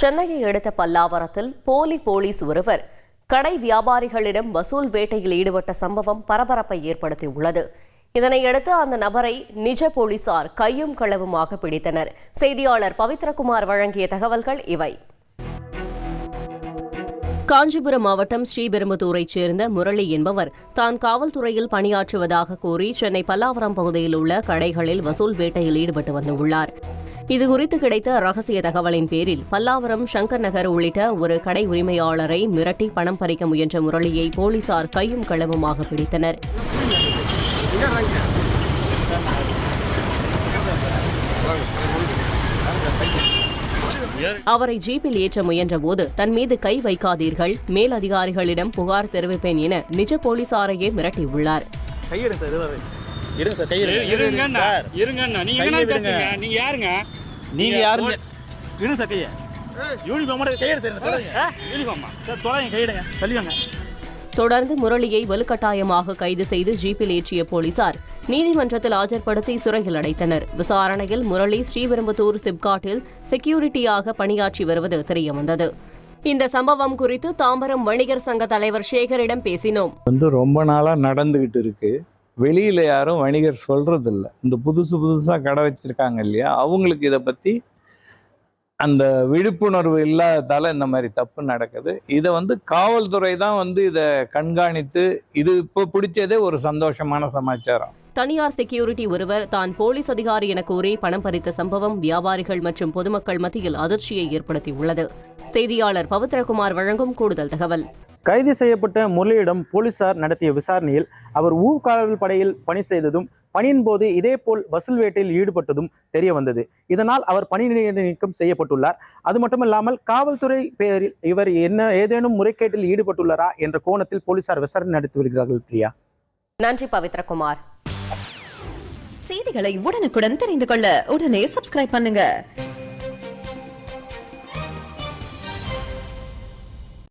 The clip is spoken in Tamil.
சென்னையை அடுத்த பல்லாவரத்தில் போலீஸ் ஒருவர் கடை வியாபாரிகளிடம் வசூல் வேட்டையில் ஈடுபட்ட சம்பவம் பரபரப்பை ஏற்படுத்தியுள்ளது. இதனையடுத்து அந்த நபரை நிஜ போலீசார் கையும் களவுமாக பிடித்தனர். செய்தியாளர் பவித்ரகுமார் வழங்கிய தகவல்கள் இவை. காஞ்சிபுரம் மாவட்டம் ஸ்ரீபெரும்புதூரைச் சேர்ந்த முரளி என்பவர் தான் காவல்துறையில் பணியாற்றுவதாக கூறி சென்னை பல்லாவரம் பகுதியில் உள்ள கடைகளில் வசூல் வேட்டையில் ஈடுபட்டு வந்துள்ளார். இதுகுறித்து கிடைத்த ரகசிய தகவலின் பேரில் பல்லாவரம் சங்கர் நகர் உள்ளிட்ட ஒரு கடை உரிமையாளரை மிரட்டி பணம் பறிக்க முயன்ற முரளியை போலீசார் கையும் களவுமாக பிடித்தனர். அவரை ஜீப்பில் ஏற்ற முயன்றபோது தன் மீது கை வைக்காதீர்கள், மேல் அதிகாரிகளிடம் புகார் தெரிவிப்பேன் என நிஜ போலீசாரையே மிரட்டியுள்ளார். தொடர்ந்து முரளியை வலுக்கட்டாயமாக கைது செய்து ஜீப்பில் ஏற்றிய போலீசார் நீதிமன்றத்தில் ஆஜர்படுத்தி சிறையில் அடைத்தனர். விசாரணையில் முரளி ஸ்ரீபெரும்புதூர் சிப்காட்டில் செக்யூரிட்டியாக பணியாற்றி வருவது தெரியவந்தது. இந்த சம்பவம் குறித்து தாம்பரம் வணிகர் சங்க தலைவர் சேகரிடம் பேசினோம். ரொம்ப நாளா நடந்துகிட்டு இருக்கு. வெளியில யாரும் வணிகர் சொல்றது இல்லை. இந்த புதுசா கடை வச்சிருக்காங்க இல்லையா, அவங்களுக்கு இதை பத்தி அந்த விழிப்புணர்வு இல்லாததால இந்த மாதிரி தப்பு நடக்குது. இதை காவல்துறை தான் இதை கண்காணித்து இது இப்போ பிடிச்சதே ஒரு சந்தோஷமான சமாச்சாரம். தனியார் செக்யூரிட்டி ஒருவர் தான் போலீஸ் அதிகாரி என கூறி பணம் பறித்த சம்பவம் வியாபாரிகள் மற்றும் பொதுமக்கள் மத்தியில் அதிர்ச்சியை ஏற்படுத்தியுள்ளது. செய்தியாளர் பவித்ரகுமார் வழங்கும் கூடுதல் தகவல். கைது செய்யப்பட்ட முரளியிடம் போலீசார் நடத்திய விசாரணையில் அவர் ஊர்காவல் படையில் பணி செய்ததும் பணியின் போது இதேபோல் வசூல் வேட்டையில் ஈடுபட்டதும் தெரிய வந்தது. இதனால் அவர் பணி நீக்கம் செய்யப்பட்டுள்ளார். அது மட்டுமல்லாமல் காவல்துறை பெயரில் இவர் ஏதேனும் முறைகேட்டில் ஈடுபட்டுள்ளாரா என்ற கோணத்தில் போலீசார் விசாரணை நடத்தி வருகிறார்கள். பிரியா, நன்றி பவித்ரகுமார். செய்திகளை உடனுக்குடன் தெரிந்து கொள்ள உடனே சப்ஸ்கிரைப் பண்ணுங்க.